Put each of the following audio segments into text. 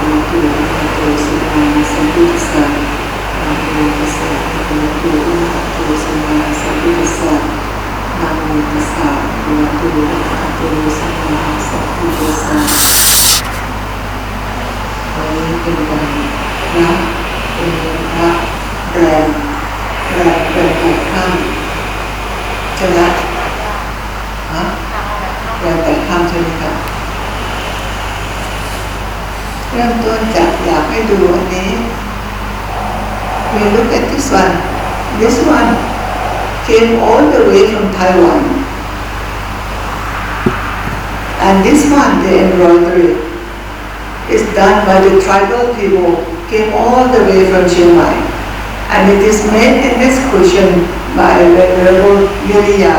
โตอะระหะโตสัมมาสัมพุทธัสสะนะโมตัสสะภะคะวะโตอะระหะโตสัมมาสัมพุทธัสสะนะโมตัสสะภะคะวะโตอะระหะโตสัมมาสัมพุทธัสสะวันนี้เป็นวันพระเป็นวันพระแรง8 ค่ำใช่ไหมฮะแรม8 ค่ำใช่ไหมครับเริ่มต้นจากอยากให้ดูอันนี้ We look at this one. This one came all the way from Taiwan. And this one, the embroidery, is done by the tribal people, came all the way from Chiang Mai. And it is made in this cushion by Venerable Yuriya.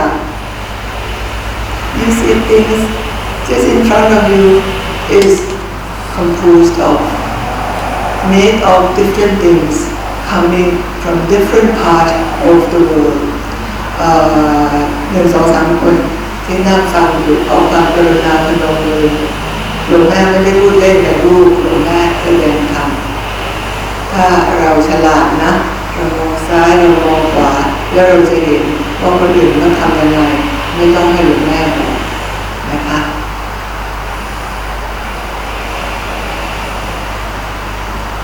You see things just in front of you is composed of, made of different things coming from different parts of the world. 1, 2, 3 คนที่นั่งฟังอยู่ขอความกรุณาพนมมือหลวงแม่ไม่ได้พูดเล่นแต่ลูกหลวงแม่แสดงธรรมถ้าเราฉลาดนะเรามองซ้ายเรามองขวาแล้วเราจะเห็นว่าคนอื่นเขาทำยังไงไม่ต้องให้หลวงแม่บอกนะคะ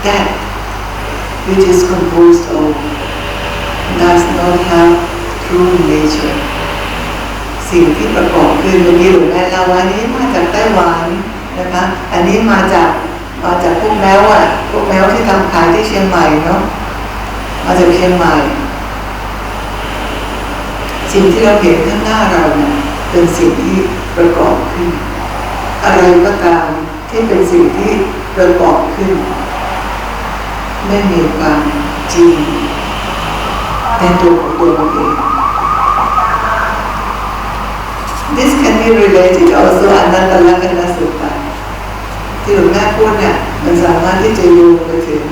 That which is composed of does not have true nature สิ่งที่ประกอบขึ้นวันนี้หลวงแม่เล่าว่านี้มาจากไต้หวันนะคะอันนี้มาจากพวกแมวพวกแมวที่ทำขายที่เชียงใหม่เนาะมาจากเชียงใหม่สิ่งที่เราเห็นข้างหน้าเราเนี่ยเป็นสิ่งที่ประกอบขึ้นอะไรก็ตามที่เป็นสิ่งที่ประกอบขึ้นไม่มีความจริงในตัวของตัวมันเอง This can be related also อนัตตลักษณสุตตะที่หลวงแม่พูดเนี่ยมันสามารถที่จะโยงไปถึง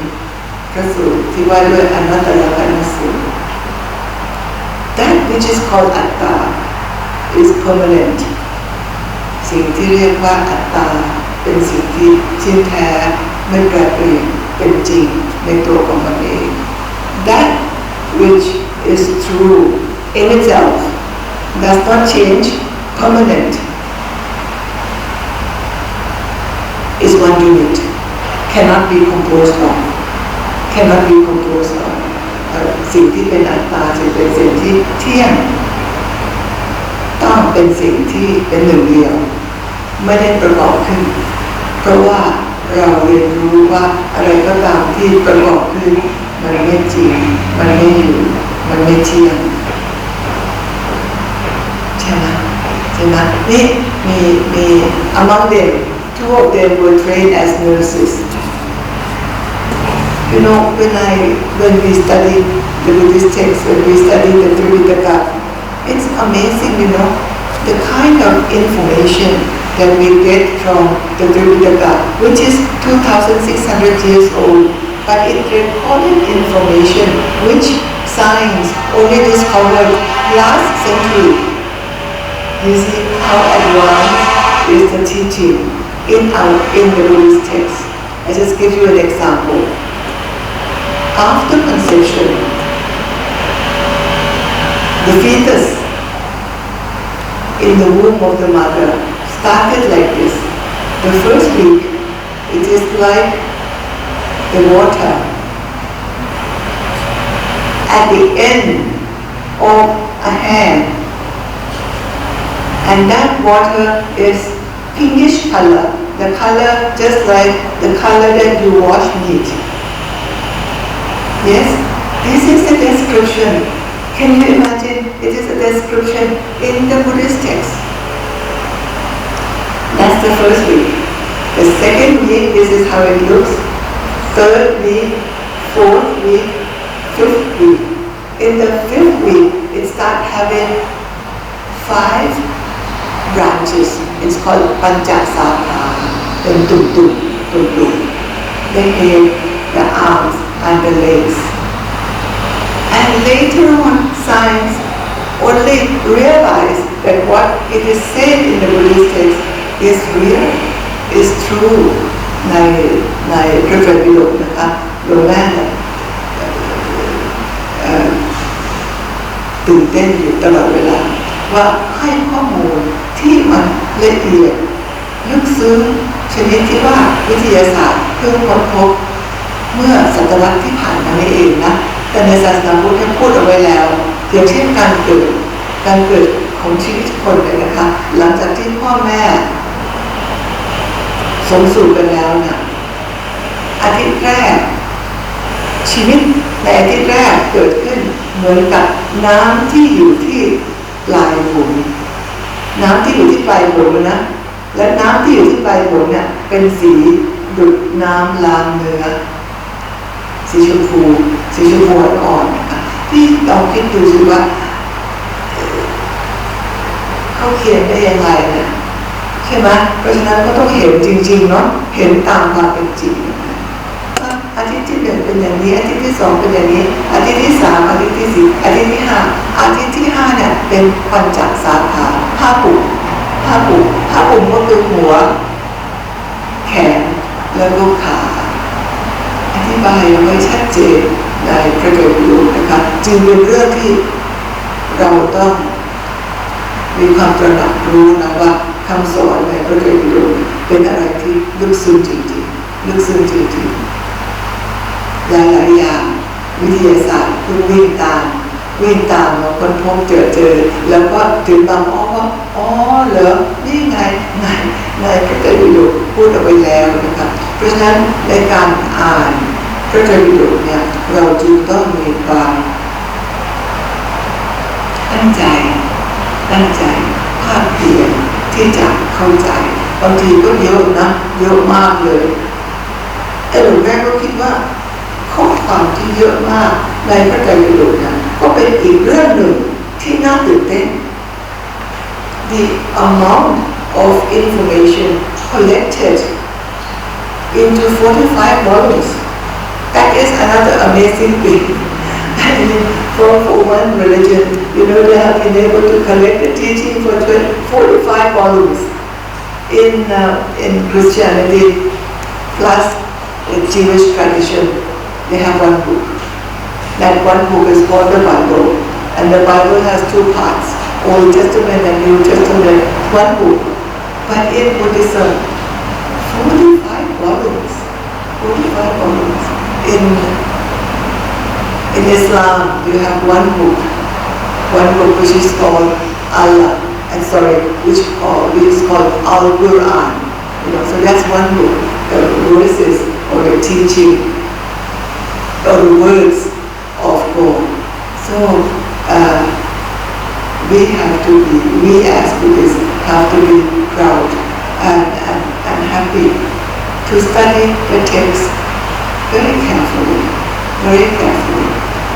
พระสูตรที่ว่าด้วยอนัตตลักษณสูตร That which is called อัตตา is permanent สิ่งที่เรียกว่าอัตตาเป็นสิ่งที่เที่ยงแท้ไม่แปรเปลี่ยนเป็นจริงในตัวของมันเอง That which is true in itself does not change permanent is one unit cannot be composed of สิ่งที่เป็นอัตตาจึงเป็นสิ่งที่เที่ยงต้องเป็นสิ่งที่เป็นหนึ่งเดียวไม่ได้ประกอบขึ้นเพราะว่าเราเรียนรู้ว่าอะไรก็ตามที่ประกอบขึ้นมันไม่จริงมันไม่อยู่มันไม่เที่ยงใช่ไหมนี่มี among them 2 of them were trained as nurses you know when we study the Buddhist text when we study the Tripitaka it's amazing you know the kind of information that we get from the Tripitaka, which is 2,600 years old, but it recorded information which science only discovered last century. You see how advanced is the teaching in the Buddhist text. I just give you an example. After conception, the fetus in the womb of the mother started like this. The first week, it is like the water. At the end of a hand, and that water is pinkish color, the color just like the color that you wash meat. Yes, this is the description. Can you imagine? It is a description in the Buddhist text. That's the first week. The second week, this is how it looks. Third week, fourth week, fifth week. In the fifth week, it starts having 5 branches. It's called Panchasakha. Then tum. The head, the arms, and the legs. And later on, science only realized that what it is said in the Buddhist text is real, is true. ในในพระไตรปิฎกนะคะโยมแม่ตื่นเต้นอยู่ตลอดเวลาว่าให้ข้อมูลที่มันละเอียดลึกซึ้งชนิดที่ว่าวิทยาศาสตร์เพิ่งค้นพบเมื่อศตวรรษที่ผ่านมานี่เองนะแต่ในศาสนาพุทธพูดเอาไว้แล้วอย่างเช่นการเกิดของชีวิตคนเลยนะคะหลังจากที่พ่อแม่สมสู่กันแล้วเนี่ยอาทิตย์แรกชีวิตในอาทิตย์แรกเกิดขึ้นเหมือนกับน้ำที่อยู่ที่ปลายผมน้ำที่อยู่ที่ปลายผมนะและน้ำที่อยู่ที่ปลายผมเนี่ยเป็นสีดุจน้ำล้างเนื้อสีชมพูอ่อนๆนะคะที่ลองคิดดูสิว่าเขาเขียนได้ยังไงเนี่ยใช่ไหมเพราะฉะนั้นก็ต้องเห็นจริงๆเนาะเห็นตามความเป็นจริงอาทิตย์ที่1เป็นอย่างนี้อาทิตย์ที่2เป็นอย่างนี้อาทิตย์ที่3อาทิตย์ที่4อาทิตย์ที่5อาทิตย์ที่5เนี่ยเป็นปัญจสาขาผ้าปุ่มก็คือหัวแขนแล้วก็ขาอธิบายไว้ชัดเจนในพระไตรปิฎกนะคะจึงเป็นเรื่องที่เราต้องมีความตระหนักรู้นะว่าคำสอนในพระไตรปิฎกเป็นอะไรที่ลึกซึ้งจริงๆหลายอย่างวิทยาศาสตร์คือวิ่งตามมาค้นพบเจอแล้วก็ถึงบางว่าเหรอนี่ไงในพระไตรปิฎกพูดเอาไว้แล้วนะครับเพราะฉะนั้นในการอ่านพระไตรปิฎกเนี่ยเราจึงต้องมีความตั้งใจภาคเพียรที่จะเข้าใจบางทีก็เยอะนะเยอะมากเลยหลวงแม่ก็คิดว่าข้อความที่เยอะมากในพระไตรปิฎกนั้นก็เป็นอีกเรื่องหนึ่งที่น่าตื่นเต้น The amount of information collected into 45 volumes that is another amazing thing. I mean, for one religion, they have been able to collect the teaching for 45 volumes in Christianity plus the Jewish tradition.They have one book. That one book is called the Bible, and the Bible has 2 parts: Old Testament and New Testament. One book, but in Buddhism, 45 volumes. In Islam, you have one book which is called which is called Al-Quran. So that's one book. The verses or the teaching.Or the words of God. So we as Buddhists have to be proud and happy to study the text very carefully.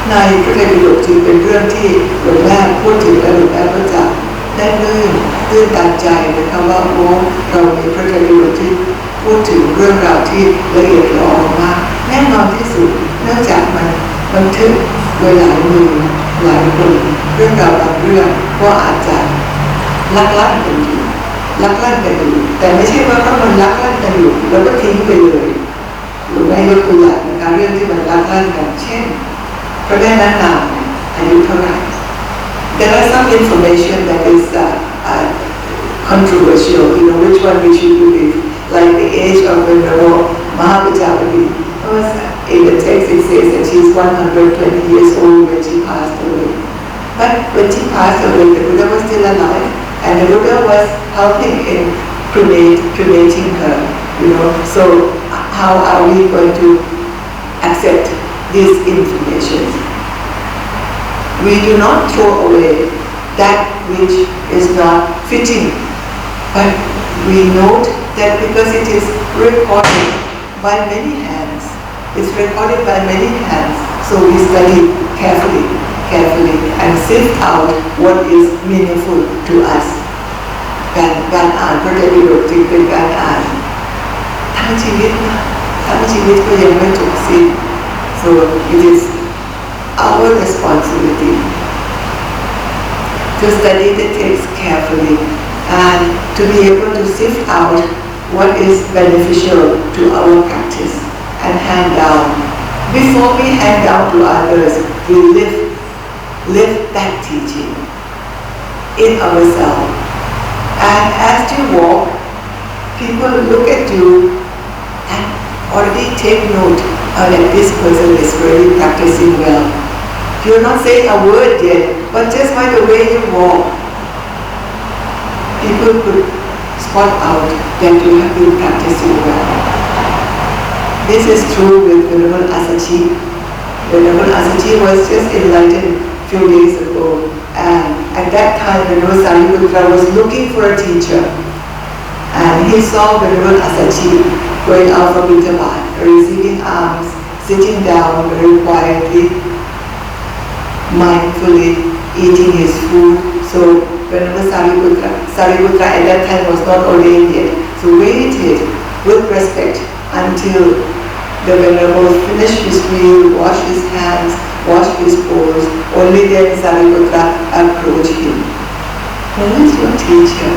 ในพระไตรปิฎกจึงเป็นเรื่องที่หลวงแม่พูดถึงและหลวงแม่ก็จะได้ตื้นตันใจนะคะว่าเรามีพระไตรปิฎกที่พูดถึงเรื่องราวที่ละเอียดละออมากแน่นอนที่สุดเนื่องจากมันบันทึกโดยหลายมือหลายคนเรื่องราวบางเรื่องก็อาจจะลักลั่นกันอยู่แต่ไม่ใช่ว่าถ้ามันลักลั่นกันอยู่แล้วก็ทิ้งไปเลยหรือไม่ยกตัวอย่างนะคะเรื่องที่มันลักลั่นกันเช่นพระแม่นางนางอายุเท่าไหร่ There are some information that is controversial, which one we should believe, like the age of Venerable Mahavajravati.In the text it says that she is 120 years old when she passed away. But when she passed away, the Buddha was still alive, and the Buddha was helping in cremating her. So how are we going to accept this information? We do not throw away that which is not fitting, but we note that because it is recorded by many hands.It's recorded by many hands, so we study carefully and sift out what is meaningful to us. การอ่านพระไตรปิฎกจึงเป็นการอ่านทั้งชีวิตก็ยังไม่จบสิ้น so it is our responsibility to study the text carefully and to be able to sift out what is beneficial to our practice and hand down. Before we hand down to others, we live that teaching in ourselves. And as you walk, people look at you and already take note that this person is really practicing well. You're not saying a word yet, but just by the way you walk, people could spot out that you have been practicing well. This is true with Venerable Asachi. Venerable Asachi was just enlightened a few days ago, and at that time Venerable Sariputra was looking for a teacher, and he saw Venerable Asachi going out for Bidabat, receiving alms, sitting down very quietly, mindfully eating his food. So Venerable Sariputra at that time was not ordained yet, so waited with respect until the Venerable finished his meal, washed his hands, washed his paws. Only then Sariputra approached him. Who is your teacher?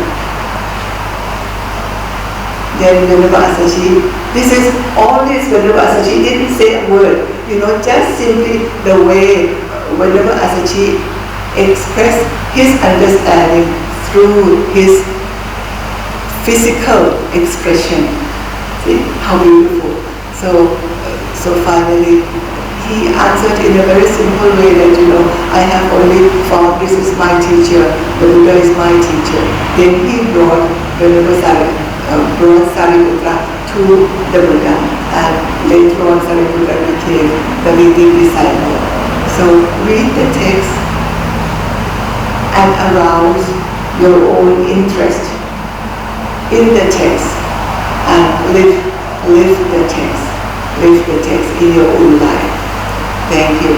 Then Venerable Asachi, this is all this Venerable Asachi didn't say a word, just simply the way Venerable Asachi expressed his understanding through his physical expression. See how beautiful. So finally he answered in a very simple way that I have only found this is my teacher, the Buddha is my teacher. Then he brought Sariputra to the Buddha, and later on Sariputra became the leading disciple. So read the text and arouse your own interest in the text and live the text in your own life. Thank you.